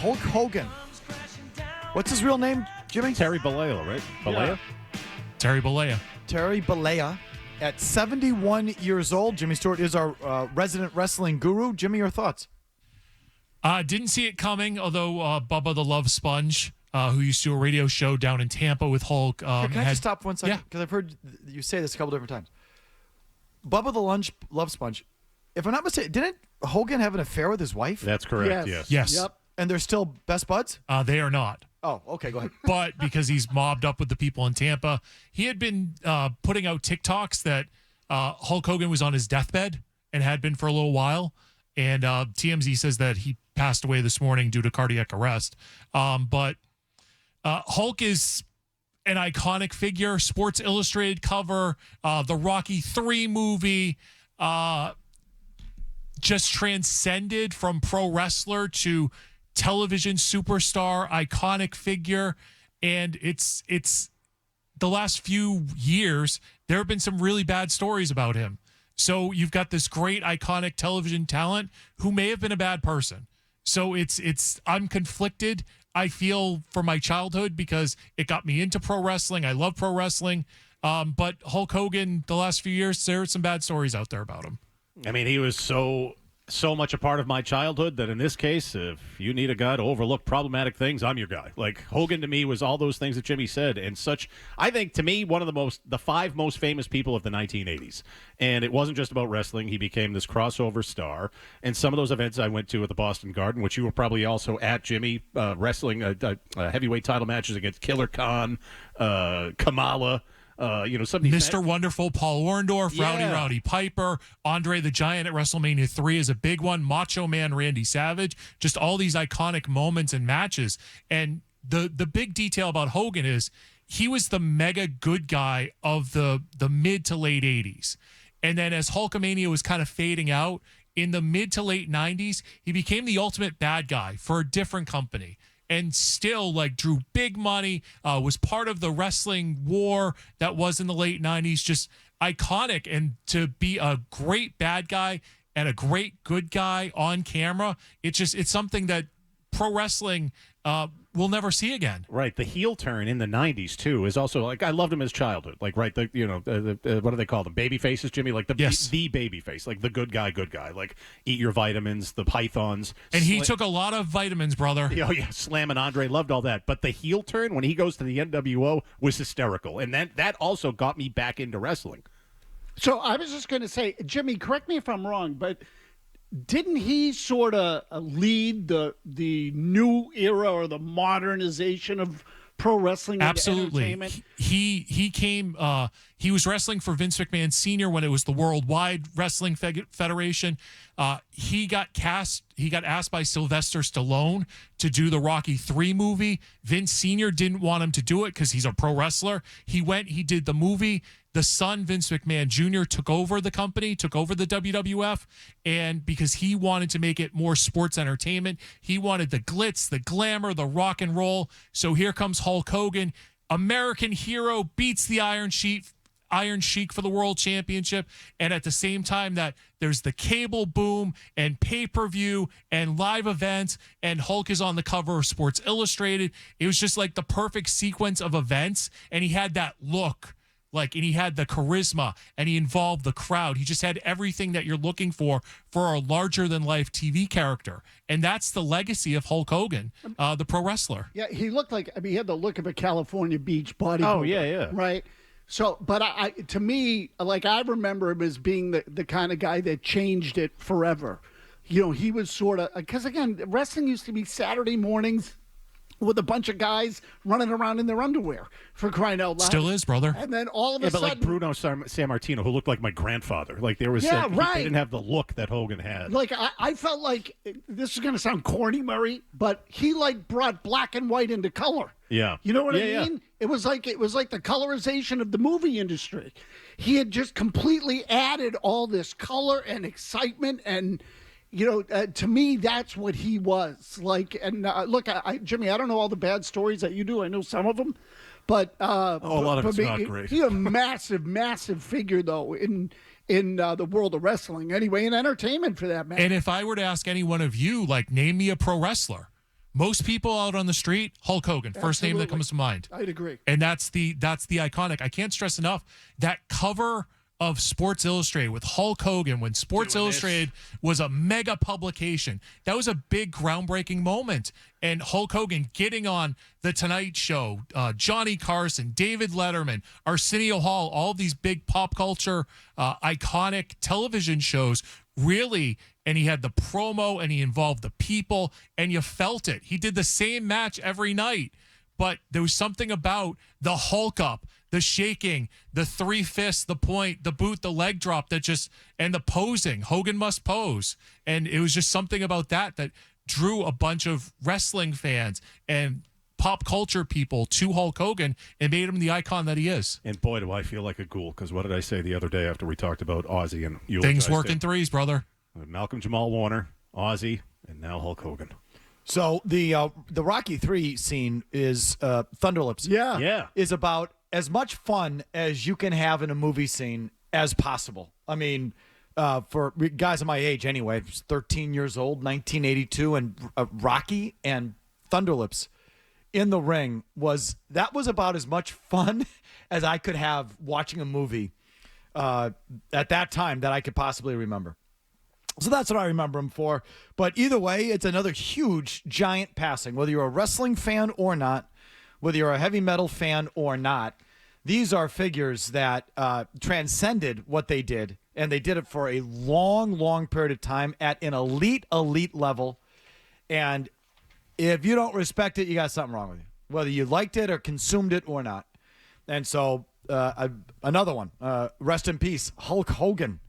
Hulk Hogan. What's his real name, Jimmy? Terry Bollea, right? Bollea? Terry Bollea. Terry Bollea. At 71 years old, Jimmy Stewart is our resident wrestling guru. Jimmy, your thoughts? Didn't see it coming, although Bubba the Love Sponge, who used to do a radio show down in Tampa with Hulk. Can I just stop 1 second? Yeah. Because I've heard you say this a couple different times. Bubba the Love Sponge, if I'm not mistaken, didn't Hogan have an affair with his wife? That's correct, yes. Yes. Yep. And they're still best buds? They are not. Oh, okay, go ahead. But because he's mobbed up with the people in Tampa, he had been putting out TikToks that Hulk Hogan was on his deathbed and had been for a little while. And TMZ says that he passed away this morning due to cardiac arrest. But Hulk is an iconic figure, Sports Illustrated cover, the Rocky III movie, just transcended from pro wrestler to television superstar, iconic figure. And it's the last few years, there have been some really bad stories about him. So you've got this great iconic television talent who may have been a bad person. So I'm conflicted. I feel for my childhood because it got me into pro wrestling. I love pro wrestling. But Hulk Hogan, the last few years, there are some bad stories out there about him. I mean, he was so much a part of my childhood that in this case, if you need a guy to overlook problematic things, I'm your guy. Like, Hogan to me was all those things that Jimmy said, and such. I think, to me, one of the five most famous people of the 1980s. And it wasn't just about wrestling. He became this crossover star. And some of those events I went to at the Boston Garden, which you were probably also at, Jimmy, wrestling heavyweight title matches against Killer Khan, Kamala. Some of these Mr. Wonderful, Paul Orndorff, Rowdy Piper, Andre the Giant at WrestleMania 3 is a big one, Macho Man Randy Savage, just all these iconic moments and matches. And the big detail about Hogan is he was the mega good guy of the mid to late 80s. And then as Hulkamania was kind of fading out, in the mid to late 90s, he became the ultimate bad guy for a different company. And still, drew big money, was part of the wrestling war that was in the late 90s, just iconic. And to be a great bad guy and a great good guy on camera, it's something that pro wrestling we'll never see again. Right. The heel turn in the 90s, too, is also, I loved him as childhood. What do they call them? Baby faces, Jimmy? The baby face, the good guy. Eat your vitamins, the pythons. And he took a lot of vitamins, brother. Oh, yeah. Slam and Andre, loved all that. But the heel turn, when he goes to the NWO, was hysterical. And that also got me back into wrestling. So I was just going to say, Jimmy, correct me if I'm wrong, but didn't he sort of lead the new era or the modernization of pro wrestling? Absolutely. He came. He was wrestling for Vince McMahon Sr. when it was the Worldwide Wrestling Federation. He got asked by Sylvester Stallone to do the Rocky III movie. Vince Sr. didn't want him to do it because he's a pro wrestler. He did the movie. The son, Vince McMahon Jr., took over the company, took over the WWF, and because he wanted to make it more sports entertainment, he wanted the glitz, the glamour, the rock and roll. So here comes Hulk Hogan, American hero, beats the Iron Sheik for the world championship, and at the same time that there's the cable boom and pay-per-view and live events, and Hulk is on the cover of Sports Illustrated. It was just the perfect sequence of events, and he had that look. And he had the charisma, and he involved the crowd. He just had everything that you're looking for a larger-than-life TV character. And that's the legacy of Hulk Hogan, the pro wrestler. Yeah, he looked he had the look of a California beach bodybuilder. Oh, yeah. Right? So, but to me, I remember him as being the kind of guy that changed it forever. He was sort of, because again, wrestling used to be Saturday mornings with a bunch of guys running around in their underwear, for crying out loud. Still is, brother. And then all of a sudden... but Bruno Sammartino, who looked like my grandfather. There was... Yeah, right. He didn't have the look that Hogan had. I felt like, this is going to sound corny, Murray, but he, brought black and white into color. Yeah. You know what I mean? Yeah. It was like the colorization of the movie industry. He had just completely added all this color and excitement and... to me, that's what he was like. And look, Jimmy, I don't know all the bad stories that you do. I know some of them, but a lot of it's not great. He's a massive, massive figure, though, in the world of wrestling. Anyway, in entertainment, for that matter. And if I were to ask any one of you, name me a pro wrestler, Most people out on the street, Hulk Hogan, first name that Absolutely. comes to mind. I'd agree. And that's the iconic. I can't stress enough that cover of Sports Illustrated with Hulk Hogan when Sports Illustrated was a mega publication. That was a big groundbreaking moment. And Hulk Hogan getting on The Tonight Show, Johnny Carson, David Letterman, Arsenio Hall, all these big pop culture iconic television shows really. And he had the promo and he involved the people and you felt it. He did the same match every night. But there was something about the Hulk up, the shaking, the three fists, the point, the boot, the leg drop and the posing. Hogan must pose. And it was just something about that drew a bunch of wrestling fans and pop culture people to Hulk Hogan and made him the icon that he is. And boy, do I feel like a ghoul, because what did I say the other day after we talked about Ozzy and you? Things work in threes, brother. Malcolm Jamal Warner, Ozzy, and now Hulk Hogan. So the Rocky III scene is Thunderlips. Yeah. Is about as much fun as you can have in a movie scene as possible. I mean, for guys of my age anyway, I was 13 years old, 1982, and Rocky and Thunderlips in the ring was about as much fun as I could have watching a movie at that time that I could possibly remember. So that's what I remember him for. But either way, it's another huge, giant passing. Whether you're a wrestling fan or not, whether you're a heavy metal fan or not, these are figures that transcended what they did, and they did it for a long, long period of time at an elite level. And if you don't respect it, you got something wrong with you, whether you liked it or consumed it or not. And so another one, rest in peace, Hulk Hogan.